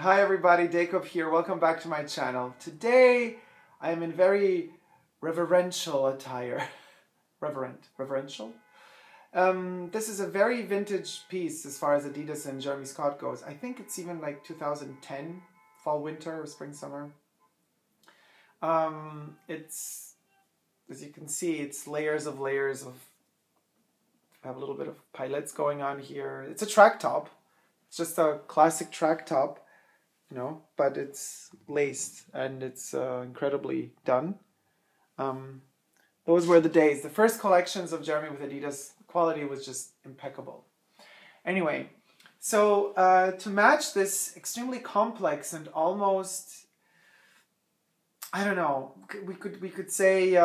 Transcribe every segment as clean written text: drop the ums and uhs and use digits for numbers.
Hi everybody, Dacob here. Welcome back to my channel. Today I am in very reverential attire. Reverential? This is a very vintage piece as far as Adidas and Jeremy Scott goes. I think it's even like 2010, fall, winter, or spring, summer. It's, as you can see, it's layers of I have a little bit of pilots going on here. It's a track top. It's just a classic track top. But it's laced and it's incredibly done. Those were the days. The first collections of Jeremy with Adidas, the quality was just impeccable. Anyway, so to match this extremely complex and almost, I don't know, we could say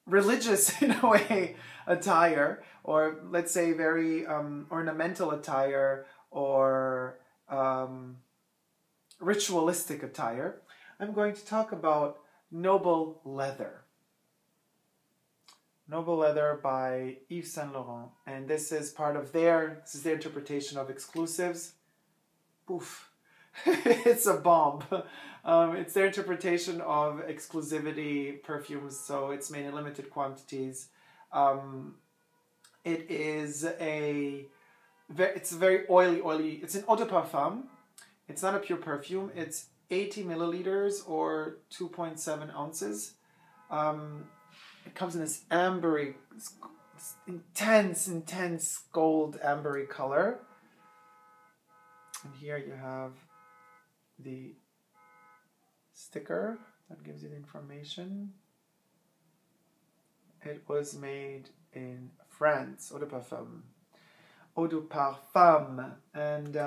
religious in a way attire, or let's say very ornamental attire, or ritualistic attire, I'm going to talk about Noble Leather. Noble Leather by Yves Saint Laurent, and this is their interpretation of exclusives. Poof. It's a bomb. It's their interpretation of exclusivity perfumes, so it's made in limited quantities. It's very oily. It's an eau de parfum. It's not a pure perfume. It's 80 milliliters or 2.7 ounces. It comes in this ambery, intense gold ambery color. And here you have the sticker that gives you the information. It was made in France, eau de parfum. Eau de parfum. And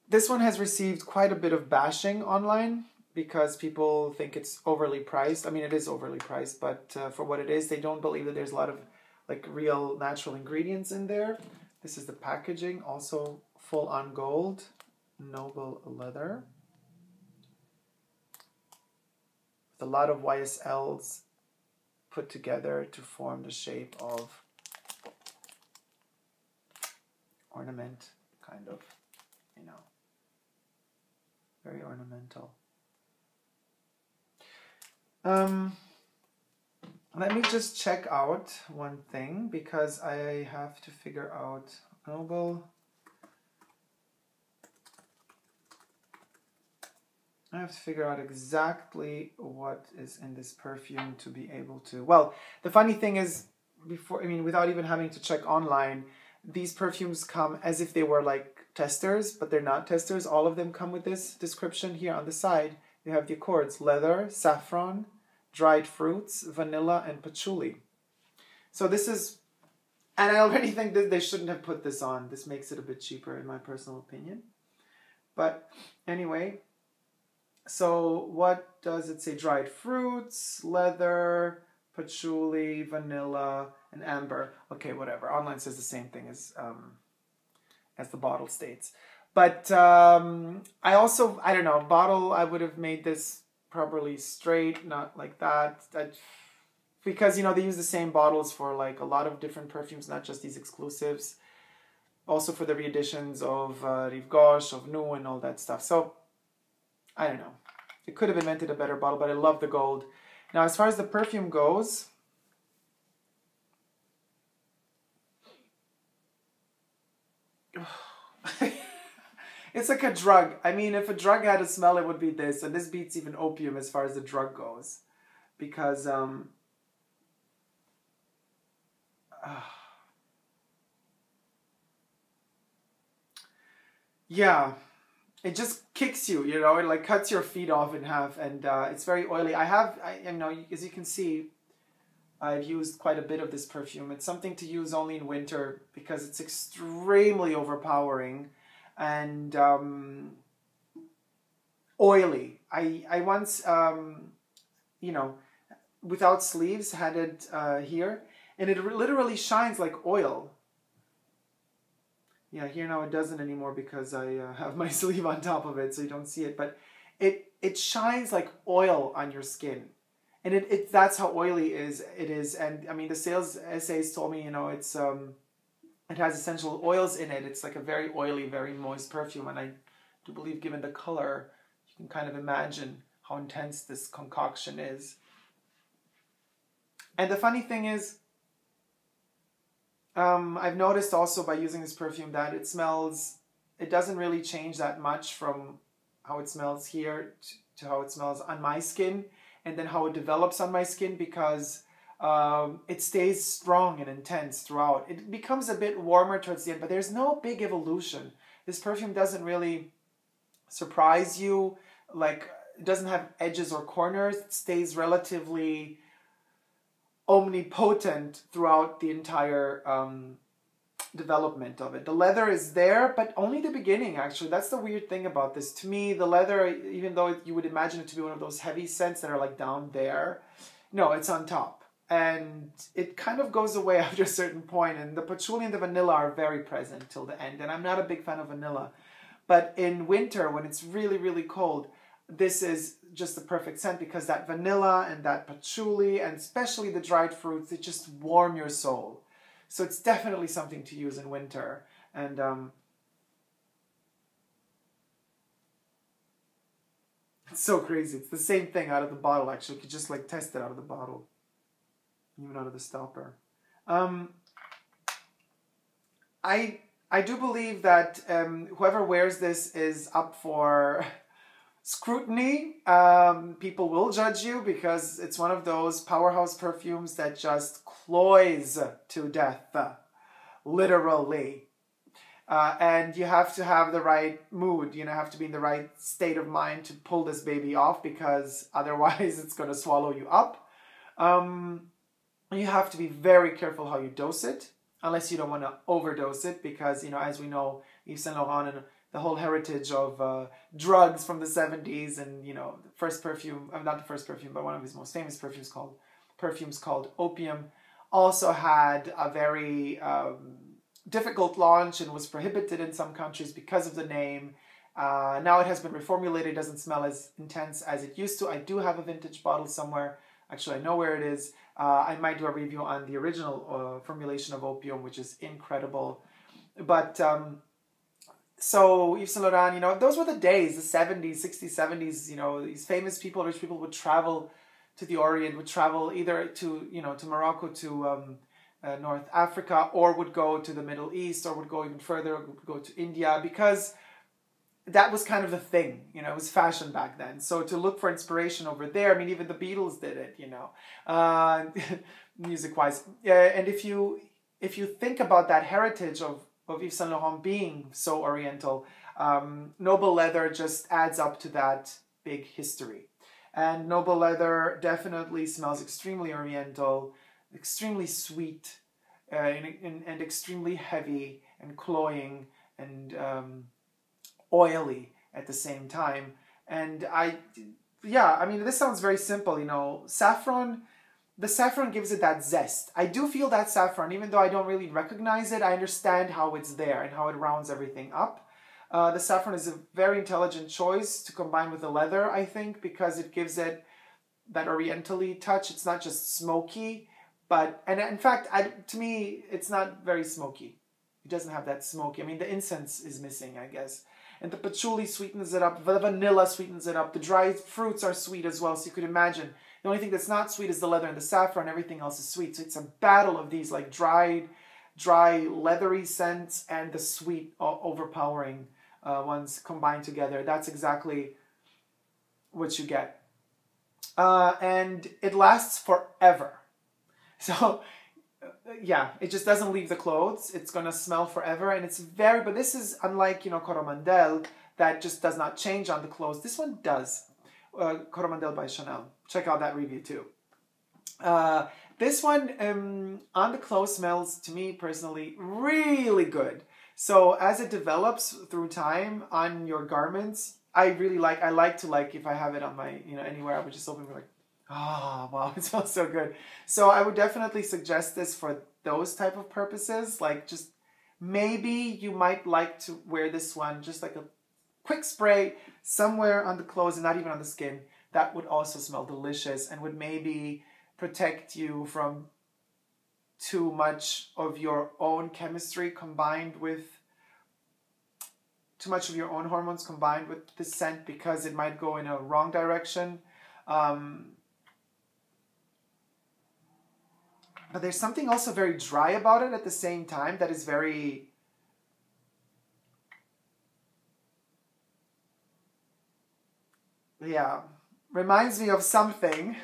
this one has received quite a bit of bashing online because people think it's overly priced. I mean, it is overly priced, but for what it is, they don't believe that there's a lot of real natural ingredients in there. This is the packaging, also full on gold, Noble Leather. With a lot of YSLs put together to form the shape of ornament, kind of, very ornamental. Let me just check out one thing because I have to figure out Noble. I have to figure out exactly what is in this perfume to be able to. Well, the funny thing is, without even having to check online, these perfumes come as if they were testers, but they're not testers. All of them come with this description here on the side. You have the accords: leather, saffron, dried fruits, vanilla, and patchouli. So this is, and I already think that they shouldn't have put this on. This makes it a bit cheaper in my personal opinion. But anyway, so what does it say? Dried fruits, leather, patchouli, vanilla, and amber. Okay, whatever. Online says the same thing as the bottle states. But I don't know, bottle, I would have made this properly straight, not like that. Because, they use the same bottles for a lot of different perfumes, not just these exclusives. Also for the re-editions of Rive Gauche, of Nou, and all that stuff. So, I don't know. It could have invented a better bottle, but I love the gold. Now, as far as the perfume goes, it's like a drug. I mean, if a drug had a smell, it would be this. And this beats even opium as far as the drug goes. Because, yeah, it just kicks you, it cuts your feet off in half. And it's very oily. As you can see, I've used quite a bit of this perfume. It's something to use only in winter because it's extremely overpowering and oily. I once, without sleeves, had it here, and it literally shines like oil. Yeah, here now it doesn't anymore because I have my sleeve on top of it, so you don't see it. But it shines like oil on your skin. And that's how oily it is. And I mean, the sales essays told me, it's It has essential oils in it. It's like a very oily, very moist perfume. And I do believe, given the color, you can kind of imagine how intense this concoction is. And the funny thing is, I've noticed also by using this perfume that it doesn't really change that much from how it smells here to how it smells on my skin, and then how it develops on my skin, because it stays strong and intense throughout. It becomes a bit warmer towards the end, but there's no big evolution. This perfume doesn't really surprise you. Like, it doesn't have edges or corners. It stays relatively omnipotent throughout the entire development of it. The leather is there, but only the beginning, actually. That's the weird thing about this. To me, the leather, even though you would imagine it to be one of those heavy scents that are like down there, no, it's on top. And it kind of goes away after a certain point, and the patchouli and the vanilla are very present till the end. And I'm not a big fan of vanilla. But in winter, when it's really, really cold, this is just the perfect scent, because that vanilla and that patchouli, and especially the dried fruits, they just warm your soul. So it's definitely something to use in winter. And it's so crazy. It's the same thing out of the bottle, actually. You could just like test it out of the bottle, even out of the stopper. I do believe that whoever wears this is up for scrutiny. People will judge you, because it's one of those powerhouse perfumes that just cloys to death, literally. And you have to have the right mood, have to be in the right state of mind to pull this baby off, because otherwise it's going to swallow you up. You have to be very careful how you dose it, unless you don't want to overdose it, because, as we know, Yves Saint Laurent and the whole heritage of drugs from the 70s, and, the first perfume, not the first perfume, but one of his most famous perfumes called Opium, also had a very difficult launch and was prohibited in some countries because of the name. Now it has been reformulated, doesn't smell as intense as it used to. I do have a vintage bottle somewhere. Actually, I know where it is. I might do a review on the original formulation of Opium, which is incredible. But so Yves Saint Laurent, those were the days, the 70s, 60s, 70s. These famous people, rich people, would travel to the Orient, would travel either to to Morocco, to North Africa, or would go to the Middle East, or would go even further, would go to India, because that was kind of the thing, it was fashion back then. So to look for inspiration over there, even the Beatles did it, music-wise. And if you think about that heritage of Yves Saint Laurent being so Oriental, noble leather just adds up to that big history. And noble leather definitely smells extremely Oriental, extremely sweet, and extremely heavy and cloying and oily at the same time. And this sounds very simple, saffron. The saffron gives it that zest. I do feel that saffron, even though I don't really recognize it. I understand how it's there and how it rounds everything up. The saffron is a very intelligent choice to combine with the leather, I think, because it gives it that oriental-y touch. It's not just smoky, and in fact, to me, it's not very smoky. It doesn't have that smoky. The incense is missing, I guess. And the patchouli sweetens it up. The vanilla sweetens it up. The dried fruits are sweet as well. So you could imagine the only thing that's not sweet is the leather and the saffron. Everything else is sweet. So it's a battle of these like dry, leathery scents and the sweet, overpowering ones combined together. That's exactly what you get. And it lasts forever. So it just doesn't leave the clothes. It's going to smell forever, and it's but this is unlike, Coromandel, that just does not change on the clothes. This one does. Coromandel by Chanel. Check out that review too. This one on the clothes smells, to me personally, really good. So as it develops through time on your garments, I like to if I have it on my, anywhere, I would just open it like, oh, wow, it smells so good. So I would definitely suggest this for those type of purposes. Like, just maybe you might like to wear this one, just like a quick spray somewhere on the clothes and not even on the skin. That would also smell delicious and would maybe protect you from too much of your own chemistry combined with too much of your own hormones combined with the scent, because it might go in a wrong direction. But there's something also very dry about it at the same time that is very... yeah, reminds me of something.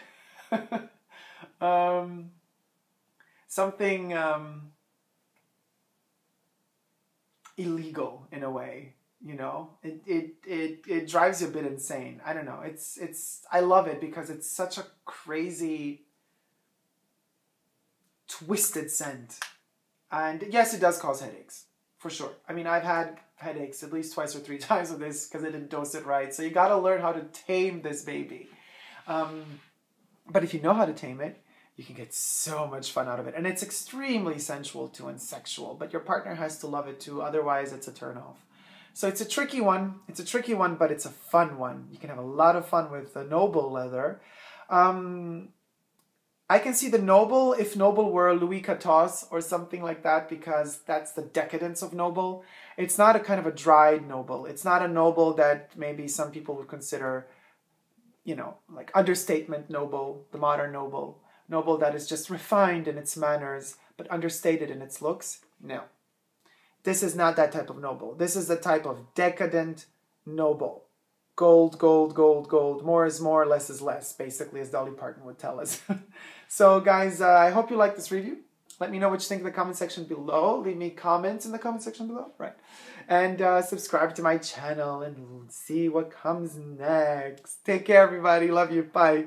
Something illegal in a way, you know. It drives you a bit insane. I don't know. It's I love it because it's such a crazy, twisted scent. And yes, it does cause headaches, for sure. I mean, I've had headaches at least 2 or 3 times with this because I didn't dose it right. So you got to learn how to tame this baby. But if you know how to tame it, you can get so much fun out of it. And it's extremely sensual too and sexual, but your partner has to love it too. Otherwise, it's a turn off. So it's a tricky one. It's a tricky one, but it's a fun one. You can have a lot of fun with the Noble leather. I can see the Noble, if Noble were a Louis XIV or something like that, because that's the decadence of Noble. It's not a kind of a dried Noble. It's not a Noble that maybe some people would consider, you know, like understatement Noble, the modern Noble. Noble that is just refined in its manners, but understated in its looks. No. This is not that type of Noble. This is the type of decadent Noble. Gold, gold, gold, gold. More is more, less is less, basically, as Dolly Parton would tell us. So, guys, I hope you like this review. Let me know what you think in the comment section below. Leave me comments in the comment section below. Right. And subscribe to my channel and see what comes next. Take care, everybody. Love you. Bye.